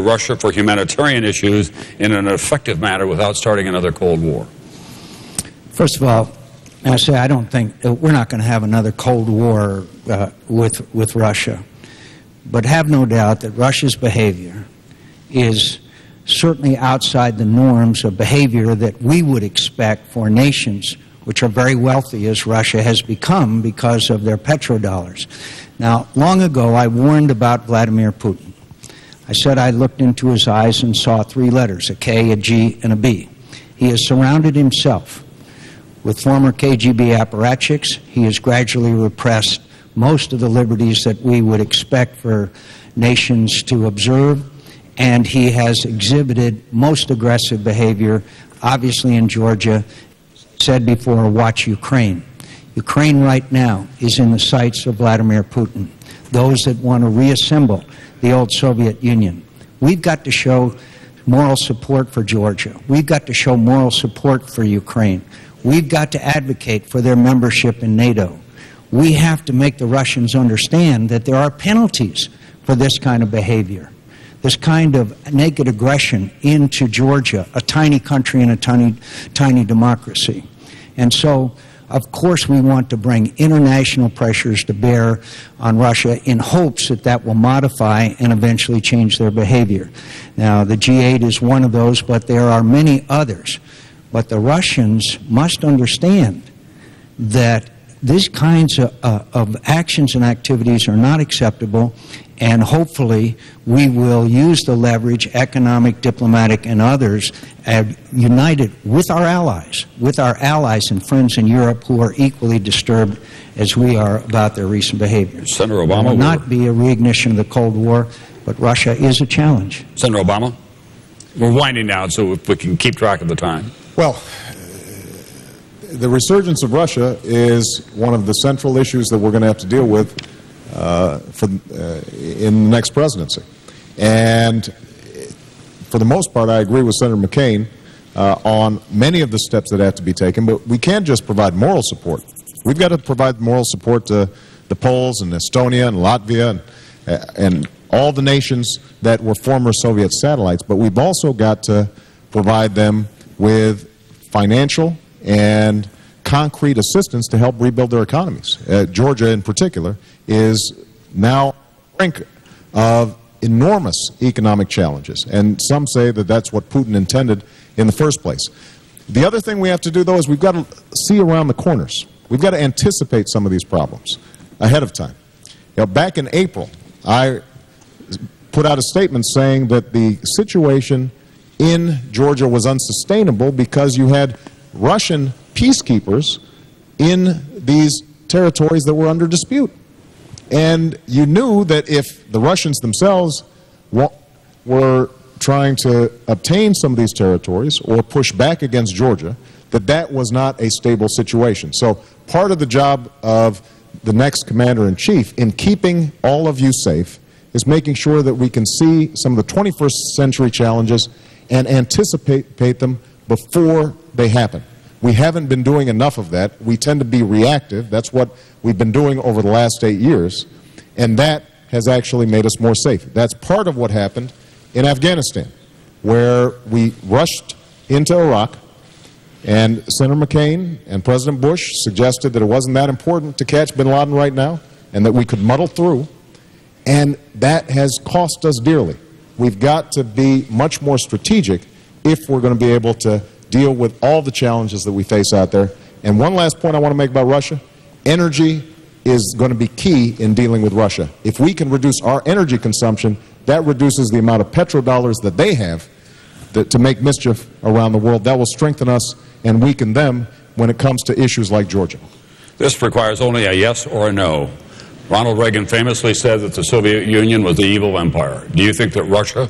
to Russia for humanitarian issues in an effective manner without starting another Cold War? First of all, I say I don't think we're not going to have another Cold War with Russia. But have no doubt that Russia's behavior is certainly outside the norms of behavior that we would expect for nations which are very wealthy, as Russia has become because of their petrodollars. Now, long ago, I warned about Vladimir Putin. I said I looked into his eyes and saw three letters, a K, a G, and a B. He has surrounded himself with former KGB apparatchiks. He has gradually repressed most of the liberties that we would expect for nations to observe, and he has exhibited most aggressive behavior, obviously in Georgia. Said before, watch Ukraine. Ukraine right now is in the sights of Vladimir Putin, those that want to reassemble the old Soviet Union. We've got to show moral support for Georgia. We've got to show moral support for Ukraine. We've got to advocate for their membership in NATO. We have to make the Russians understand that there are penalties for this kind of behavior, this kind of naked aggression into Georgia, a tiny country and a tiny democracy. And so, of course, we want to bring international pressures to bear on Russia in hopes that that will modify and eventually change their behavior. Now, the G8 is one of those, but there are many others. But the Russians must understand that these kinds of actions and activities are not acceptable, and hopefully we will use the leverage, economic, diplomatic, and others, united with our allies and friends in Europe who are equally disturbed as we are about their recent behavior. Senator Obama, it will not be a reignition of the Cold War, but Russia is a challenge. Senator Obama, we're winding down, so if we can keep track of the time. Well, the resurgence of Russia is one of the central issues that we're going to have to deal with in the next presidency. And for the most part, I agree with Senator McCain on many of the steps that have to be taken, but we can't just provide moral support. We've got to provide moral support to the Poles and Estonia and Latvia and all the nations that were former Soviet satellites, but we've also got to provide them with financial and concrete assistance to help rebuild their economies. Georgia, in particular, is now on the brink of enormous economic challenges, and some say that that's what Putin intended in the first place. The other thing we have to do, though, is we've got to see around the corners. We've got to anticipate some of these problems ahead of time. You know, back in April, I put out a statement saying that the situation in Georgia was unsustainable because you had Russian peacekeepers in these territories that were under dispute. And you knew that if the Russians themselves were trying to obtain some of these territories or push back against Georgia, that was not a stable situation. So part of the job of the next commander-in-chief in keeping all of you safe is making sure that we can see some of the 21st century challenges and anticipate them before they happen. We haven't been doing enough of that. We tend to be reactive. That's what we've been doing over the last 8 years, and that has actually made us more safe. That's part of what happened in Afghanistan, where we rushed into Iraq, and Senator McCain and President Bush suggested that it wasn't that important to catch bin Laden right now and that we could muddle through, and that has cost us dearly. We've got to be much more strategic if we're going to be able to deal with all the challenges that we face out there. And one last point I want to make about Russia: energy is going to be key in dealing with Russia. If we can reduce our energy consumption, that reduces the amount of petrodollars that they have to make mischief around the world. That will strengthen us and weaken them when it comes to issues like Georgia. This requires only a yes or a no. Ronald Reagan famously said that the Soviet Union was the evil empire. Do you think that Russia